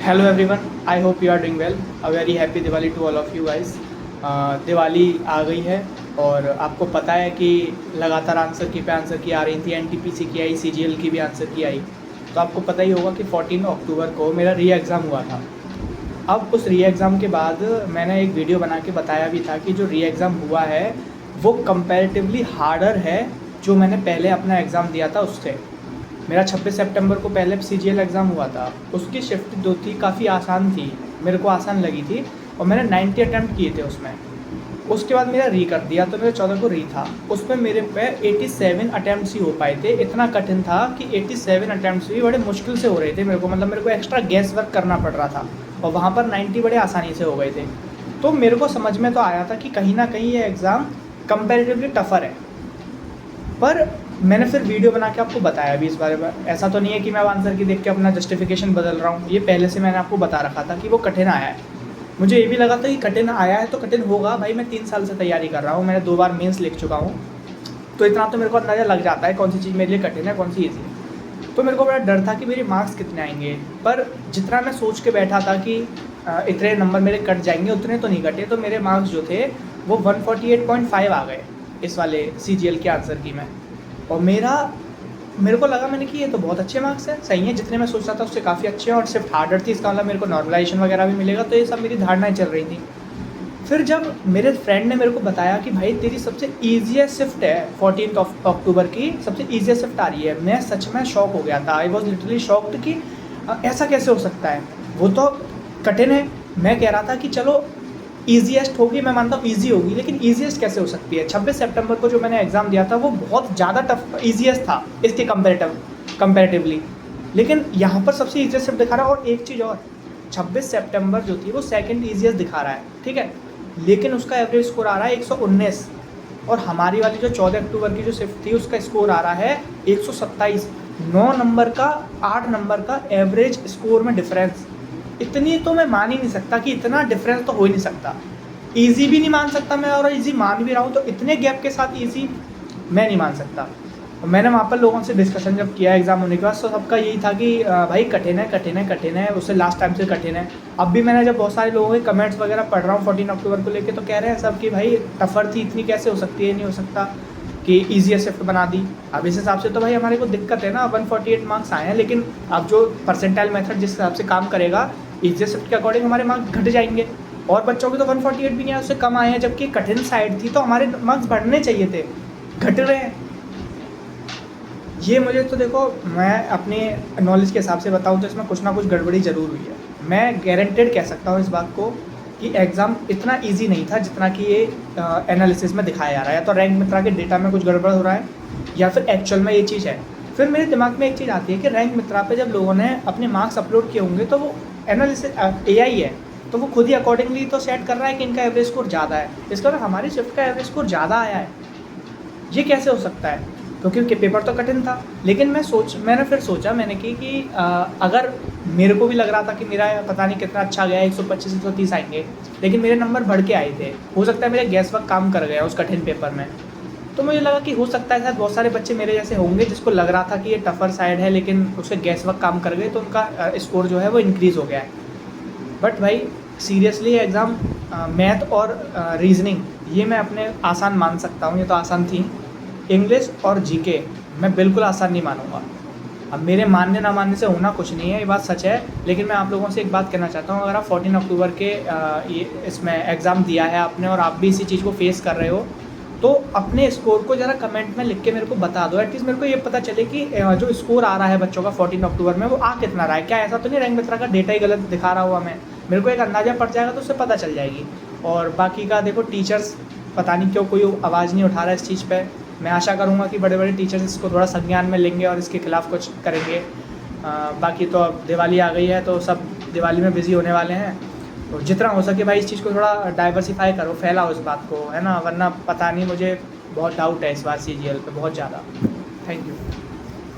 Hello everyone, I hope you are doing well. A very happy Diwali to all of you guys. Diwali आ गई है और आपको पता है कि लगातार आंसर की पे आंसर की आ रही थी। एनटीपीसी की आई, सीजीएल की भी आंसर की आई। तो आपको पता ही होगा कि 14 अक्टूबर को मेरा री एग्ज़ाम हुआ था। अब उस री एग्ज़ाम के बाद मैंने एक वीडियो बना के बताया भी था कि जो री एग्ज़ाम हुआ है वो कंपैरेटिवली हार्डर है जो मैंने पहले अपना एग्ज़ाम दिया था उससे। मेरा 26 सितंबर को पहले सीजीएल एग्ज़ाम हुआ था, उसकी शिफ्ट जो थी काफ़ी आसान थी, मेरे को आसान लगी थी और मैंने 90 अटैम्प्ट किए थे उसमें। उसके बाद मेरा री कर दिया तो मेरा 14 को री था, उसमें मेरे पे 87 अटैम्प्ट्स ही हो पाए थे। इतना कठिन था कि 87 अटैम्प्ट्स भी बड़े मुश्किल से हो रहे थे मेरे को, मतलब मेरे को एक्स्ट्रा गैस वर्क करना पड़ रहा था और वहाँ पर 90 बड़े आसानी से हो गए थे। तो मेरे को समझ में तो आया था कि कहीं ना कहीं ये एग्ज़ाम कंपेरेटिवली टफ़र है, पर मैंने फिर वीडियो बना के आपको बताया भी इस बारे में। ऐसा तो नहीं है कि मैं अब आंसर की देख के अपना जस्टिफिकेशन बदल रहा हूँ, ये पहले से मैंने आपको बता रखा था कि वो कठिन आया है। मुझे ये भी लगा था कि कठिन आया है तो कठिन होगा भाई, मैं 3 साल से तैयारी कर रहा हूँ, मैंने 2 बार मेंस लिख चुका हूँ, तो इतना तो मेरे को अंदाज़ा लग जाता है कौन सी चीज़ मेरे लिए कठिन है कौन सी ईजी है। तो मेरे को बड़ा डर था कि मेरे मार्क्स कितने आएंगे, पर जितना मैं सोच के बैठा था कि इतने नंबर मेरे कट जाएंगे, उतने तो नहीं कटे। तो मेरे मार्क्स जो थे वो 148.5 आ गए इस वाले सीजीएल के आंसर की में। और मेरे को लगा मैंने कि ये तो बहुत अच्छे मार्क्स हैं, सही है, जितने मैं सोच रहा था उससे काफ़ी अच्छे हैं और सिर्फ हार्डर थी, इसका मतलब मेरे को नॉर्मलाइजेशन वगैरह भी मिलेगा। तो ये सब मेरी धारणाएं चल रही थी। फिर जब मेरे फ्रेंड ने मेरे को बताया कि भाई तेरी सबसे ईजीएस्ट शिफ्ट है 14 अक्टूबर की, सबसे ईजीएस्ट शिफ्ट आ रही है, मैं सच में शॉक हो गया था। आई वॉज लिटरली शॉक्ड कि ऐसा कैसे हो सकता है, वो तो कठिन है। मैं कह रहा था कि चलो ईजीएस्ट होगी, मैं मानता हूँ ईजी होगी, लेकिन ईजीएस्ट कैसे हो सकती है। 26 सितंबर को जो मैंने एग्ज़ाम दिया था वो बहुत ज़्यादा टफ ईजीएस्ट था इसके कंपेरेटिवली, लेकिन यहाँ पर सबसे ईजीएस्ट शिफ्ट दिखा रहा है। और एक चीज़ और, 26 सितंबर जो थी वो सेकंड ईजीएस्ट दिखा रहा है, ठीक है, लेकिन उसका एवरेज स्कोर आ रहा है 119 और हमारी वाली जो 14 अक्टूबर की जो शिफ्ट थी उसका स्कोर आ रहा है 127। 9 नंबर का 8 नंबर का एवरेज स्कोर में डिफरेंस, इतनी तो मैं मान ही नहीं सकता कि इतना डिफरेंस तो हो ही नहीं सकता। ईजी भी नहीं मान सकता मैं, और ईजी मान भी रहा हूँ तो इतने गैप के साथ ईजी मैं नहीं मान सकता। और मैंने वहाँ पर लोगों से डिस्कशन जब किया एग्ज़ाम होने के बाद तो सबका यही था कि भाई कठिन है कठिन है कठिन है, उससे लास्ट टाइम से कठिन है। अब भी मैंने जब बहुत सारे लोगों के कमेंट्स वगैरह पढ़ रहा हूँ 14 अक्टूबर को लेके, तो कह रहे हैं सब कि भाई टफ़र थी, इतनी कैसे हो सकती है, नहीं हो सकता कि ईजी शिफ्ट बना दी। अब इस हिसाब से तो भाई हमारे को दिक्कत है ना, 148 मार्क्स आए हैं, लेकिन अब जो परसेंटाइल मेथड जिस हिसाब से काम करेगा ईजी शिफ्ट के अकॉर्डिंग हमारे मार्क्स घट जाएंगे। और बच्चों के तो 148 भी नहीं आए, उससे कम आए हैं, जबकि कठिन साइड थी तो हमारे मार्क्स बढ़ने चाहिए थे, घट रहे हैं। ये मुझे तो देखो, मैं अपने नॉलेज के हिसाब से बताऊं तो इसमें कुछ ना कुछ गड़बड़ी ज़रूर हुई है। मैं गारंटेड कह सकता हूँ इस बात को कि एग्ज़ाम इतना इजी नहीं था जितना कि ये एनालिसिस में दिखाया जा रहा है। या तो रैंक मित्रा के डेटा में कुछ गड़बड़ हो रहा है या फिर एक्चुअल में ये चीज़ है। फिर मेरे दिमाग में एक चीज़ आती है कि रैंक मित्रा पे जब लोगों ने अपने मार्क्स अपलोड किए होंगे तो वो एनालिसिस AI है, तो वो खुद ही अकॉर्डिंगली तो सेट कर रहा है कि इनका एवरेज स्कोर ज़्यादा है, इसका मतलब हमारी शिफ्ट का एवरेज स्कोर ज़्यादा आया है। ये कैसे हो सकता है, क्योंकि पेपर तो कठिन था। लेकिन मैंने फिर सोचा मैंने कि अगर मेरे को भी लग रहा था कि मेरा पता नहीं कितना अच्छा गया, 125 130 आएंगे, लेकिन मेरे नंबर बढ़ के आए थे, हो सकता है मेरे गैस वर्क काम कर गया उस कठिन पेपर में। तो मुझे लगा कि हो सकता है शायद बहुत सारे बच्चे मेरे जैसे होंगे जिसको लग रहा था कि ये टफ़र साइड है, लेकिन उसके गैस वर्क काम कर गए तो उनका स्कोर जो है वो इंक्रीज़ हो गया है। बट भाई सीरियसली एग्ज़ाम मैथ और रीजनिंग ये मैं अपने आसान मान सकता हूँ, ये तो आसान थी। इंग्लिश और जीके मैं बिल्कुल आसान नहीं मानूंगा। अब मेरे मानने ना मानने से होना कुछ नहीं है, ये बात सच है। लेकिन मैं आप लोगों से एक बात कहना चाहता हूँ, अगर आप 14 अक्टूबर के ये इसमें एग्ज़ाम दिया है आपने और आप भी इसी चीज़ को फेस कर रहे हो, तो अपने स्कोर को ज़रा कमेंट में लिख के मेरे को बता दो। एटलीस्ट मेरे को ये पता चले कि जो स्कोर आ रहा है बच्चों का 14 अक्टूबर में वो आ कितना रहा है। क्या ऐसा तो नहीं रैंक मित्रा का डेटा ही गलत दिखा रहा हुआ मैं, मेरे को एक अंदाज़ा पड़ जाएगा तो उससे पता चल जाएगी। और बाकी का देखो, टीचर्स पता नहीं क्यों कोई आवाज़ नहीं उठा रहा है इस चीज़ पे। मैं आशा करूँगा कि बड़े बड़े टीचर्स इसको थोड़ा संज्ञान में लेंगे और इसके खिलाफ़ कुछ करेंगे। बाकी तो अब दिवाली आ गई है तो सब दिवाली में बिज़ी होने वाले हैं, तो जितना हो सके भाई इस चीज़ को थोड़ा डाइवर्सिफाई करो, फैलाओ इस बात को, है ना, वरना पता नहीं, मुझे बहुत डाउट है इस बार सीजीएल पे बहुत ज़्यादा। Thank you.